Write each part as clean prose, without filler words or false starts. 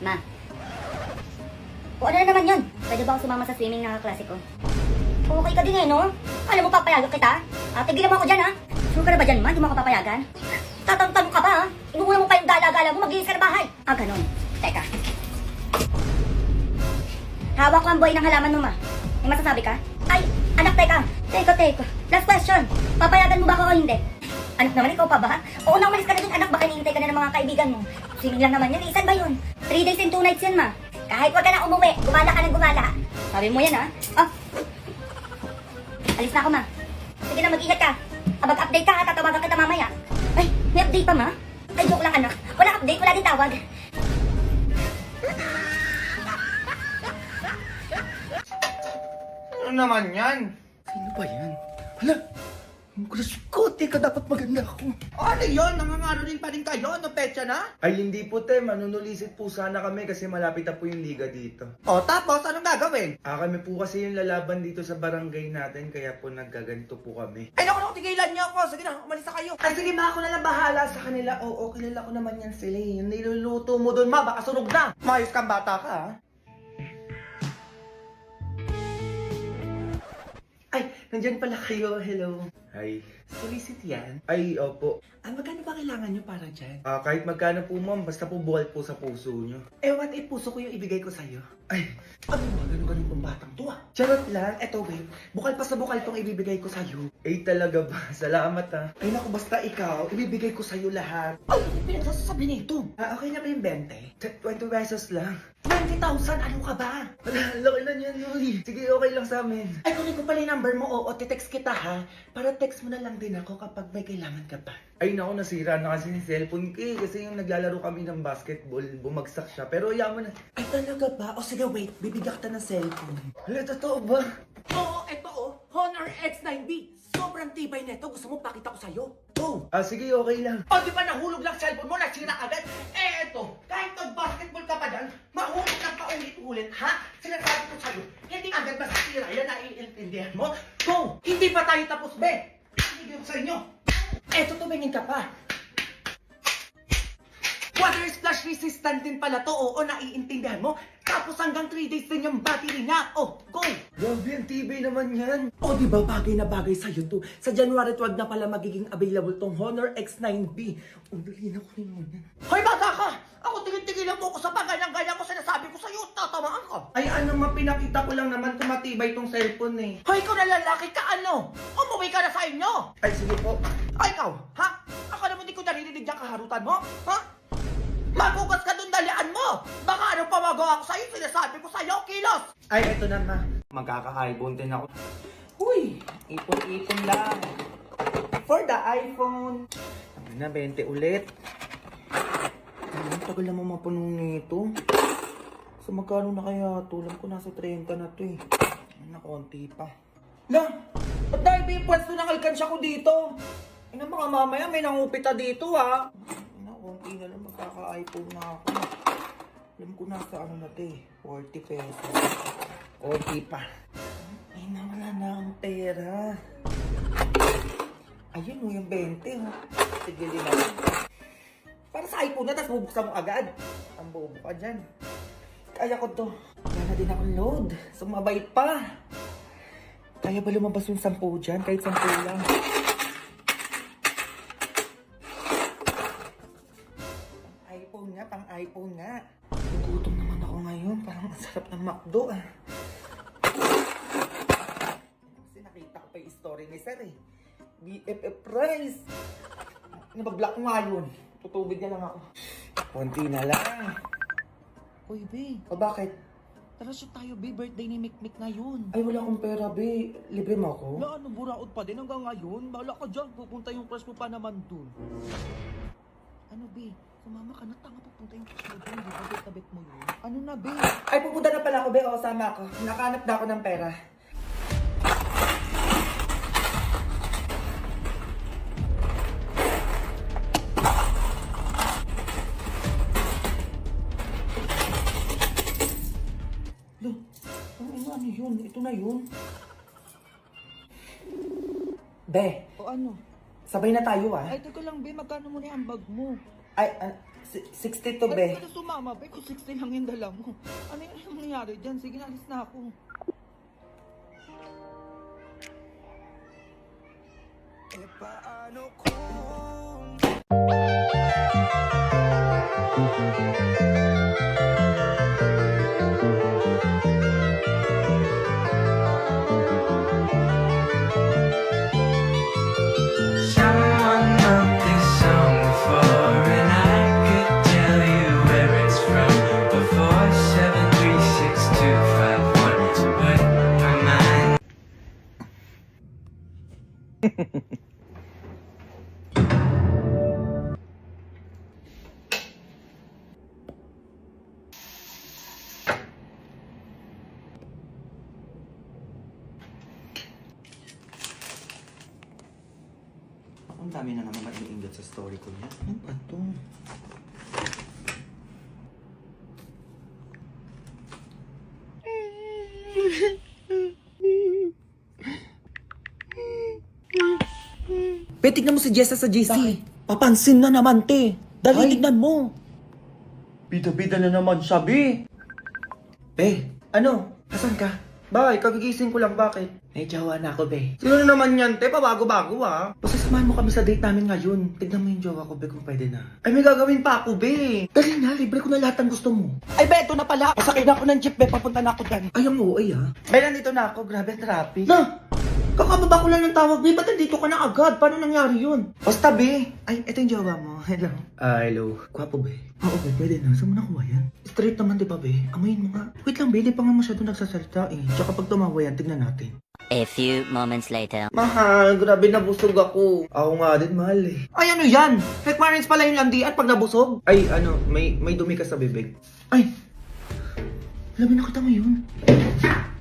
Ma. O ano na naman yun? Pwede ba ako sumama sa swimming na klase ko? Okay ka din eh, no? Alam mo, papayagan kita? Tigilan mo ako dyan, ha? Sure ka na ba dyan, ma? Di mo ako papayagan? Tatanong ka ba, ha? Inuuna mo pa yung gala-gala mo, mag-iis ka na bahay. Ganun. Teka. Hawak ko ang buhay ng halaman mo, ma. May masasabi ka? Ay, anak, teka. Teka. Last question. Papayagan mo ba ako o hindi? Anak naman, ikaw pa ba? Oo na, umalis ka na dun, anak. Baka hinihintay ka na ng mga kaibigan mo. Swimming lang naman yan. Isan ba yun? 3 days and 2 nights yan, ma. Kahit wag ka na umuwi, gumala ka ng gumala. Sabi mo yan, ha? Alis na ako, ma. Sige na, mag-ingat ka. Mag-update ka, ha? Tatawagan kita mamaya. Ay, may update pa, ma? Ay, joke lang, anak. Wala update, wala din tawag. Ano naman yan? Sino ba yan? Hala! Ang crush ko, teka dapat maganda ako. Ano yun? Nangangaroling pa rin kayo? Ano petsa na? Ay hindi po te, manunulisit po sana kami kasi malapit na po yung liga dito. O tapos, anong gagawin? Kami po kasi yung lalaban dito sa barangay natin kaya po nagkaganito po kami. Ay naku, tigilan niyo ako. Sige na, umalis na kayo. Ay sige ma, ako na lang bahala sa kanila. Oo, kilala ko naman yan sila eh. Yung niluluto mo doon ma, baka sunog na. Mayos kang bata ka, ha? Ay, nandyan pala kayo. Hello. Hi. Solicit yan? Ay, opo. Magkano ba kailangan niyo para dyan? Kahit magkano po ma'am, basta po buwal po sa puso nyo. What if puso ko yung ibigay ko sa'yo? Ay, Ano ba? Ganun pang batang to, charot lang. Eto, wait. Bukal pa sa bukal tong ibibigay ko sa'yo. Ay talaga ba? Salamat ah. Ay naku, basta ikaw, ibibigay ko sa'yo lahat. Ay, ano pinagsasabi nito? Okay na ba yung 20? 20 pesos lang. 20,000, ano ka ba? Wala, laki na niyan, Uy. Sige, okay lang sa amin. Ay, kunin ko pala yung number mo, oo, titext kita ha. Para text mo na lang din ako kapag may kailangan ka pa. Ay, naku, nasira na kasi yung cellphone ko eh. Kasi yung naglalaro kami ng basketball, bumagsak siya. Pero yaman na. Ay, talaga ba? O sige, wait, bibigyan kita ng cellphone. Hala, totoo ba? Oo, eto Honor X9B. Sobrang tibay nito. Gusto mo pakita ko sa'yo? Go! Sige, okay lang. O, di ba nahulog lang cellphone mo, nasira agad? Eto, kahit nag-basketball ka pa dyan, mahulog lang paulit-ulit, ha? Sinasabi ko sa'yo, hindi agad masisira yan, naiintindihan mo? Go! Hindi pa tayo tapos, be! Hindi ko sa inyo. Eto, tumingin ka pa. Water splash resistant din pala to, oo, naiintindihan mo? Tapos hanggang 3 days din yung battery niya. Oh, go! Grabe, ang tibay naman yan. O, di ba bagay na bagay sa'yo to? Sa January 12 na pala magiging available tong Honor X9B. O, dali na ko rin muna. Hoy, bata ka! Ako tigil-tigilan mo ko sa paganyang-ganyan ko sinasabi ko sa'yo, tatamaan ka. Ay, ano, pinakita ko lang naman kung matibay tong cellphone eh. Hoy, ikaw na lalaki ka, ano? Umuwi ka na sa inyo! Ay, sige po. Ay, ikaw, ha? Ako naman di ko narinig yung kaharutan mo, ha? Magugas ka dun, dalian mo! Baka anong pamagawa ko sa'yo, sinasabi ko sa'yo, kilos! Ay, eto na ma. Magkaka-iPhone din ako. Huy, ipon-ipon lang. For the iPhone. Ano na, 20 ulit. Ang tagal naman mapuno nito. So, magkano na kaya? Tulang ko nasa 30 na to eh. Na konti pa. Lah, ba't dahil ba yung pwesto ng alkansya ko dito? Ano mga mamaya, may nangupita dito, ha? Na, konti na lang magkaka-iPhone na ako. Alam ko nasa ano na to eh. 40 pesos. Konti pa. Ay, nawala na ang pera. Ayun o, yung 20 oh. Tigilin na lang. Para sa iPhone na, tapos bubuksan mo agad. Ang bobo ka dyan. Kaya ko to. Wala na din akong load. Sumabay pa. Kaya ba lumabas yung 10 dyan? Kahit 10 lang. iPhone nga, pang iPhone nga. Nagutom naman ako ngayon. Parang ang sarap ng McDo ah. Kasi nakita ko pa yung story ni Sir eh. BFF price. Nabablock nga yun. Tutubig na lang ako. Konti na lang. Uy, be. O bakit? Tara shoot tayo, be. Birthday ni Mikmik na yun. Ay, wala akong pera, be. Libre mo ako? Wala, ano, buraot pa din hanggang ngayon. Bahala ka dyan. Pupunta yung crush mo pa naman dun. Ano, be? Sumama ka na. Tanga, pupunta yung crush mo dun. Di ba, bet mo yun? Ano na, be? Ay, pupunta na pala ako, be. O, sama ako. Nakahanap na ako ng pera. Lo, ano yun? Ito na yun. Be, O ano? sabay na tayo ah. Ay, teka lang, be. Magkano mo na yung bag mo? Ay, 62, be. Ba't ka sumama, be? Kung 60 lang yung dala mo. Ano yung nangyari dyan? Sige, alis na ako. Someone wrote this song before, and I could tell you where it's from. Before 7362251, but my mind. Ang dami na naman maiinggit sa story ko niya. Ano ba to? Be, tignan mo si Jessa sa GC. Papansin na naman, te. Dali, Ay. tignan mo. Bida-bida na naman siya, be. Be, ano? Asan ka? Bakit? Kagigising ko lang, bakit? May jowa na ako, be. Sino na naman yan, te? Pabago-bago, ah. Basta samahan mo kami sa date namin ngayon. Tignan mo yung jowa ko, be, kung pwede na. Ay, may gagawin pa ako, be. Dali na, libre ko na lahat ng gusto mo. Ay, be, ito na pala. Pasakay na ako ng jeep, be. Papunta na ako dyan. Ay, ang uay, ah. Ay, nandito na ako. Grabe ang traffic. Na! Kakababa ko lang ng tawag, be. Ba't nandito ka na agad? Paano nangyari yun? Basta, be. Ay, ito yung jowa mo. Hello. Hello. Gwapo, be. Oo, be. Pwede na. Saan mo nakuha yan? Straight naman, di ba, be? Amayin mo nga. Wait lang, be. Di pa nga masyado nagsasalita, eh. Tsaka pag tumawa yan, tignan natin. A few moments later. Mahal, grabe nabusog ako. Ako nga din, mahal eh. Ay, ano yan? Requirements pala yung landian pag nabusog? Ay, ano, may dumi ka sa bibig. Ay, labi nakita mo yun.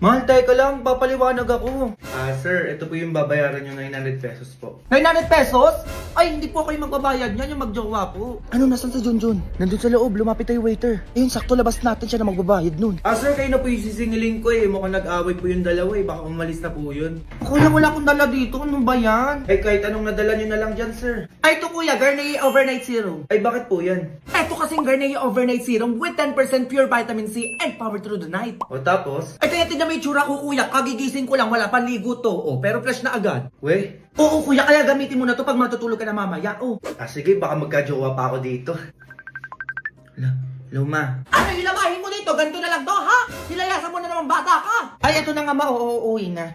Mahal, teka lang, papaliwanag ako. Sir, ito po yung babayaran nyo 900 pesos po. 900 pesos? Ay, hindi po kayo magbabayad niyan, yung magjowa po. Ano, nasan sa Junjun? Nandun sa loob, lumapit tayo waiter. Ayun, sakto labas natin siya na magbabayad nun. Sir, kayo na po yung sisingilin ko eh. Mukhang nag-away po yung dalawa eh. Baka umalis na po yun. Kuya, wala akong dala dito. Ano ba yan? Ay, kahit anong nadala nyo na lang dyan, sir. Ay, ito kuya, Garnier Overnight Serum. Ay, bakit po yan? Ito kasing Garnier Overnight Serum with 10% pure vitamin C and power through the night. O tapos? Ay, kaya tignan mo yung tsura ko kuya. Kagigising ko lang, wala pang ligo to. O, pero fresh na agad. We? Oo kuya, kaya gamitin mo na to pag matutulog ka na mamaya. O. Sige, baka magka-jowa pa ako dito. Luma. Ano yung lamahin mo dito? Ganito na lang to, ha? Nilayasan mo na naman bata ka. Ay, ito na nga uuwi na.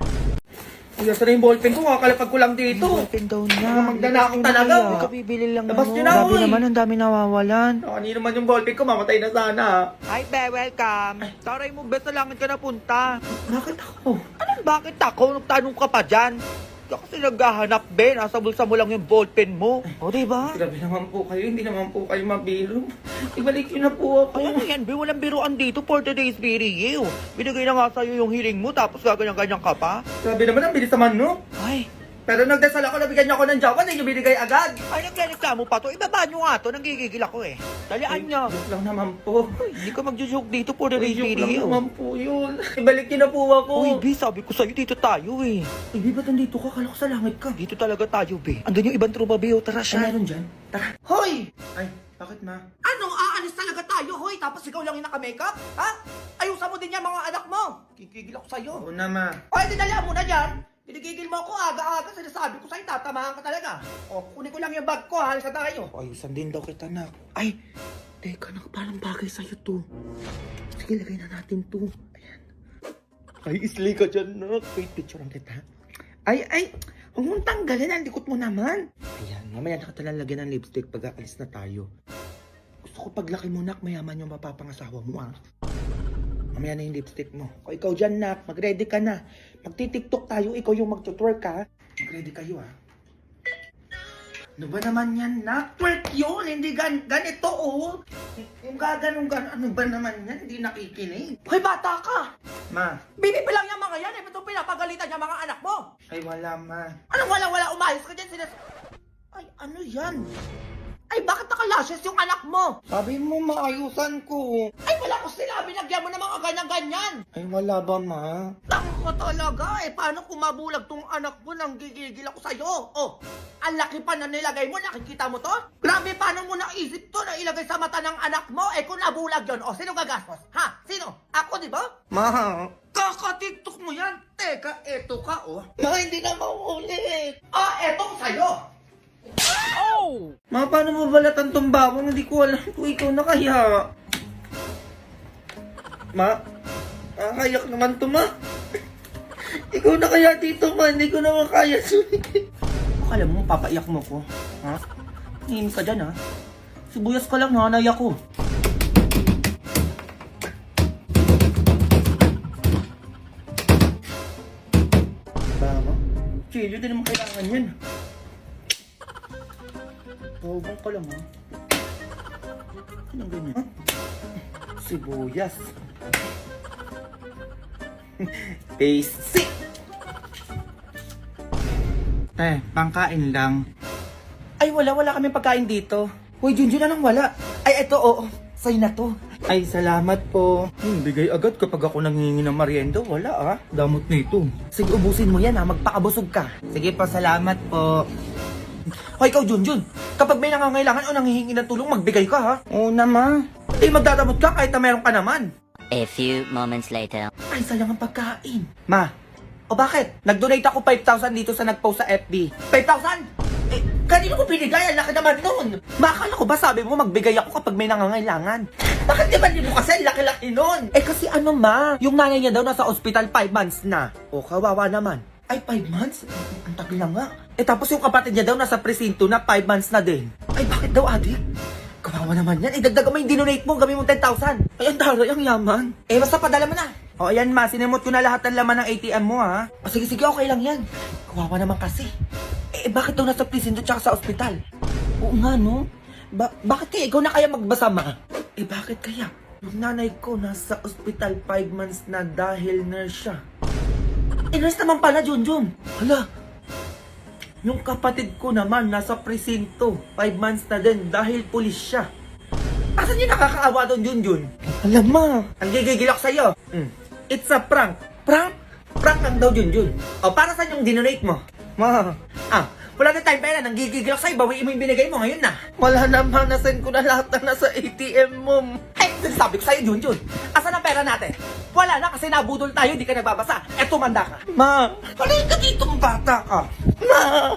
Kuya, saan yung ballpen ko? Kakalapag ko lang dito. Ballpen daw niya. Magdala ako talaga. Hindi ka bibili lang Labas nyo na, Grabe uy. naman, ang dami nawawalan. Kanina naman yung ballpen ko, mamatay na sana. Hi, be, welcome. Taray mo, be, sa langit ka napunta. Bakit ako? Anong bakit ako? Nagtanong ka pa dyan? Kasi naghahanap, be. Nasa bulsa mo lang yung ballpen mo. O, diba? Grabe naman po kayo, hindi naman po kayo mabiro. Ibalik nyo na po ako. Ay, ano yan, be? Walang biruan dito for today's video. Binigay na nga sa'yo yung hiling mo, tapos gaganyan-ganyan ka pa. Grabe naman, ang bilis naman, no? Ay, Pero nagdasal ako, nabigyan niyo ako ng jawa, hindi niyo binigay agad. ay, nagreklamo pa to. Ibaba nyo nga to, nanggigigil ako eh. Dalian nyo. Joke lang naman po. Hindi ka magjo-joke dito for today's Joke lang video. naman po yun. Ibalik niyo na po ako. Uy, be, sabi ko sa'yo, dito tayo eh. Ay, di ba't nandito ka? Kala ko sa langit ka. Dito talaga tayo, be. Andun yung ibang truba, be. O, tara Ay, siya. meron dyan? Tara. Hoy! Ay, bakit ma? Anong aalis talaga tayo, hoy? Tapos ikaw lang yung naka-makeup? Ha? Ayusan mo din yan mga anak mo. Kikigil ako sa'yo. Oo na, ma. O, dinalihan mo na dyan. Pinigigil mo ako aga-aga. Sinasabi ko sa'yo, tatamaan ka talaga. O, kunin ko lang yung bag ko, halika tayo. Ayusan din daw kita, nak. Ay, teka, nak, parang bagay sa'yo to. Sige, lagay na natin to. Ayan. Ay, isli ka dyan, nak. Wait, picturean kita. Ay, huwag mong tanggalin. Ang likot mo naman. Ayan, mamaya na ka talang lagyan ng lipstick pag aalis na tayo. Gusto ko paglaki mo, nak, mayaman yung mapapangasawa mo, ah. Mamaya na yung lipstick mo. O ikaw dyan, nak, mag-ready ka na. Magti-tiktok tayo, ikaw yung mag-twerk, ha. Mag-ready kayo, ha. Ano ba naman yan, nak? Twerk yun, hindi ganito, oh. Yung gaganong ano ba naman yan? Hindi nakikinig. Hoy, bata ka. Ma, Bibipi lang yung mga yan. Eh, ba't pinapagalitan yung mga anak mo? ay wala, ma. Anong wala-wala, umayos ka dyan. Ay, ano yan? Ay, bakit nakalashes yung anak mo? Sabi mo maayusan ko. Ay, wala ko sinabi, lagyan mo ng mga ganyan-ganyan. Ay, wala ba, ma? Tanga ka talaga eh. Paano kung mabulag tong anak mo nang gigigil ako sa'yo? Oh, ang laki pa na nilagay mo. Nakikita mo to? Grabe, paano mo naisip to na ilagay sa mata ng anak mo? Eh, kung nabulag yon, oh, sino gagastos? Ha? Sino? Ako, di ba? Ma, Kakatiktok mo yan. Teka, eto ka, oh. ma, hindi na maulit. Ah, etong sa'yo. Ma, paano mo balatan tong bawang? Hindi ko alam kung ikaw na kaya. Ma, kayak naman to, ma. Ikaw na kaya dito, ma. Hindi ko naman kaya. Akala mo, papaiyak mo ko. Ha? Hihim ka dyan, ha? Sibuyas ka lang, nanay ako. Tama. Chilo, din naman kailangan yan. Tawag ka lang, ha? Anong ganyan? Sibuyas. Basic. Pangkain lang. Ay, wala kami pagkain dito. Hoy, Junjun, anong wala? Ay, eto, oo. Sa'yo na to. Ay, salamat po. Bigay agad kapag ako nangingi ng merienda. Wala, Damot nito. Sige, ubusin mo yan, ha? Magpakabusog ka. Sige po, salamat po. Hoy, ikaw, Junjun. Kapag may nangangailangan o nanghihingi ng tulong, magbigay ka, ha? Oo na, ma. Hindi magdadamot ka kahit na meron ka naman. A few moments later. Ay, sayang ang pagkain. Ma, o bakit? Nag-donate ako 5,000 dito sa nag-post sa FB. 5,000? Eh, kanino ko binigay? Ang laki naman nun. Makakala ko ba sabi mo magbigay ako kapag may nangangailangan? Bakit di ba mo kasi ang laki-laki nun? Eh kasi ano, ma? Yung nanay niya daw nasa ospital 5 months na. O, kawawa naman. Ay, 5 months? Ang tagal na nga. Eh tapos yung kapatid niya daw nasa presinto na 5 months na din. Ay, bakit daw, adik? Kawawa naman yan. Idagdagan mo yung dinonate mo. Gawin mo 10,000. Ay, ang daray, ang yaman. Eh, basta padala mo na. O, ayan, ma. Sinimot ko na lahat ng laman ng ATM mo, ha? O, sige, okay lang yan. Kawawa naman kasi. Eh, bakit daw nasa presinto tsaka sa ospital? Oo nga, no? Bakit kaya ikaw na kaya magbasa, ma? Eh, bakit kaya? Yung nanay ko nasa ospital 5 months na dahil nurse siya. Eh, nurse naman pala, Junjun. Hala. Yung kapatid ko naman nasa presinto 5 months na din dahil pulis siya. Asan yung nakakaawa doon, Junjun? Alam, ma. Ang gigigil ako sa'yo. It's a prank. Prank? Prank lang daw, Junjun. O, para saan yung dinonate mo? Ma, Wala na tayong pera. Nang gigigil ako sa'yo. Bawiin mo yung binigay mo ngayon na. wala naman. Nasend ko na lahat na nasa ATM mo. Ay, sinasabi ko sa'yo, Junjun. Asan ang pera natin? Wala na kasi nabudol tayo. Di ka nagbabasa. Eto, manda ka. Ma, Halika dito, bata ka. ma.